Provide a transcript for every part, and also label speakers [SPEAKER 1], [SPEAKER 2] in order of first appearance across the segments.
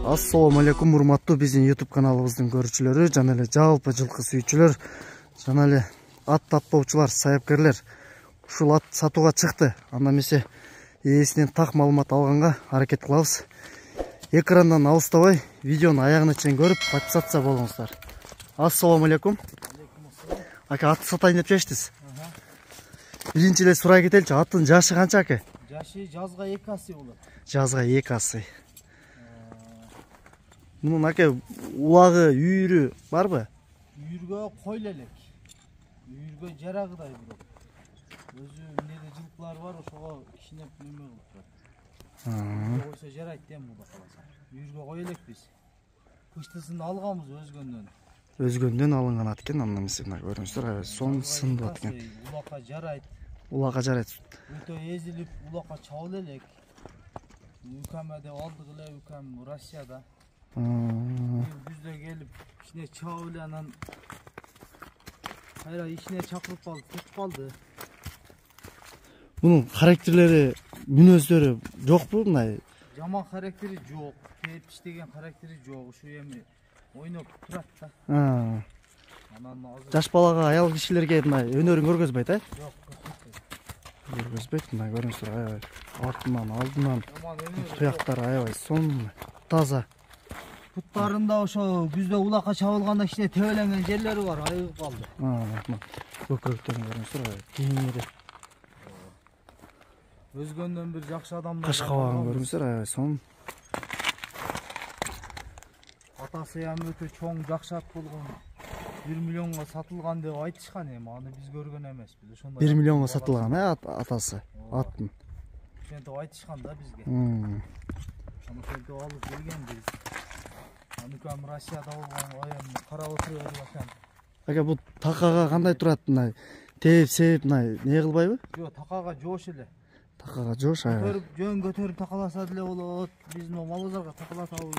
[SPEAKER 1] Assalamu алейкум, урматтуу биздин YouTube каналыбыздын көрүүчүлөрү, жана эле жалпы жылкы сүйүүчүлөр, жана эле ат таппоочулар, саяпкерлер. Ушул ат сатууга чыкты. Анда эмесе ээсинен так маалымат алганга аракет кылабыз. Экрандан алыстабай, видеону аягына чейин көрүп, подписаться болуңуздар. Ассаламу алейкум. Ака, ат сатайын деп чечтиз. Биринчи эле сурай кетеличи, аттын жашы канча ака?
[SPEAKER 2] Жашы жазга 2 асы болот.
[SPEAKER 1] Жазга 2 асы. Мунун ака улагы, үйүрү барбы?
[SPEAKER 2] Үйүргө койл элек. Үйүргө жарагыдай бирок. Өзү эмнеде жылкылар бар, ошого кичине неме кылып. Койсо жарайт да муда каласа. Үйүргө кой элек биз. Кыштысын алганбыз өзгөндөн.
[SPEAKER 1] Өзгөндөн алынган ат экен, анда эмесе мына көрүңүздөр, сон сынды ат экен.
[SPEAKER 2] Улакка жарайт.
[SPEAKER 1] Улакка жарайт.
[SPEAKER 2] Өтө эзилип, улакка чабыл элек. Үкамеде алдык эле, үкам Россияда. Күздө келип, ичине чабыл анан кайра ичине чакырып калды, кетип калды.
[SPEAKER 1] Мунун характерлери, мүнөздөрү жокпу мындай?
[SPEAKER 2] Жаман характери жок, тээп иштеген характери жок. Ушу эми ойноп турат да. Анан азыр
[SPEAKER 1] Жаш балага, аял кишилерге мындай өнөрүн көргөзбөйт, а?
[SPEAKER 2] жок.
[SPEAKER 1] Көргөзбөйт, мына көрүңүздөр, аябай артынан, алдынан туяктары аябай сон, таза.
[SPEAKER 2] Буттарында ошо күздө улакка чабылганда кичине тебеленген жерлери бар, айыгып калды.
[SPEAKER 1] Көкөрөктөрүн көрүңүздөр, кийинери.
[SPEAKER 2] Өзгөндөн бир жакшы адамдар.
[SPEAKER 1] Каш кабагын көрүңүздөр, аябай сон.
[SPEAKER 2] Атасы ham өтө чоң жакшы ат болгон. 1 миллионго сатылган деп айтышкан эми, аны биз көргөн эмеспиз. Ошондой
[SPEAKER 1] 1 миллионго сатылган, атасы, атын.
[SPEAKER 2] Ошентип айтышкан да бизге. Аны ошентип алып келгенбиз. Аны кам Россияда болгон, айым карап отуруп экен.
[SPEAKER 1] Ака, бул такага кандай турат, мындай тээп, сээп, мындай не кылбайбы?
[SPEAKER 2] Жок, такага жоош эле.
[SPEAKER 1] Такага жоош, аябай.
[SPEAKER 2] Жөн көтөрүп такаласа деле болот. Биз мал базарга такалатабыз.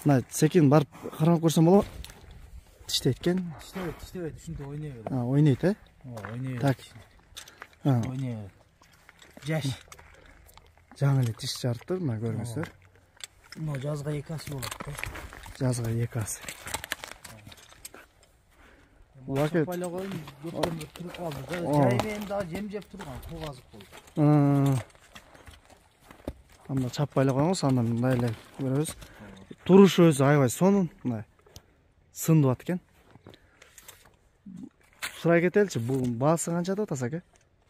[SPEAKER 1] Мына секин барып карап көрсөм болобу? Тиштейт экен.
[SPEAKER 2] Тиштебейт, ушинтип ойной берет.
[SPEAKER 1] Ойнойт, э?
[SPEAKER 2] Ойной берет.
[SPEAKER 1] Так.
[SPEAKER 2] Ойной берет. Жаш.
[SPEAKER 1] Жаңы эле тиш жарыптыр, мына көрүңүздөр.
[SPEAKER 2] Мына жазга 2 асы болот да.
[SPEAKER 1] Жазга 2 асы. Уакыт
[SPEAKER 2] Пайла коюн, көптөн туруп калды. Жаймен да жем жеп турган, кол азык болду.
[SPEAKER 1] Анда чаппайлай коюңуз, андан мындай эле көрөбүз. Турушу өзү аябай сонун, мындай сындуу ат экен. Сурай кетеличи, бул баасы канча деп атасыз ака?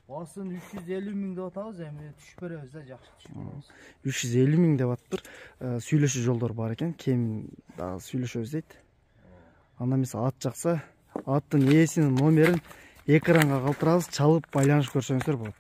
[SPEAKER 2] Баасын 350 миң деп атабыз, эми түшүп беребиз да, жакшы түшүп беребиз.
[SPEAKER 1] 350 миң деп атыптыр. Сүйлөшүү жолдор бар экен, кем дагы сүйлөшөбүз дейт. Анда эмесе ат жакса, аттын ээсинин номерин экранга калтырабыз, чалып байланышып көрсөңүздөр болот.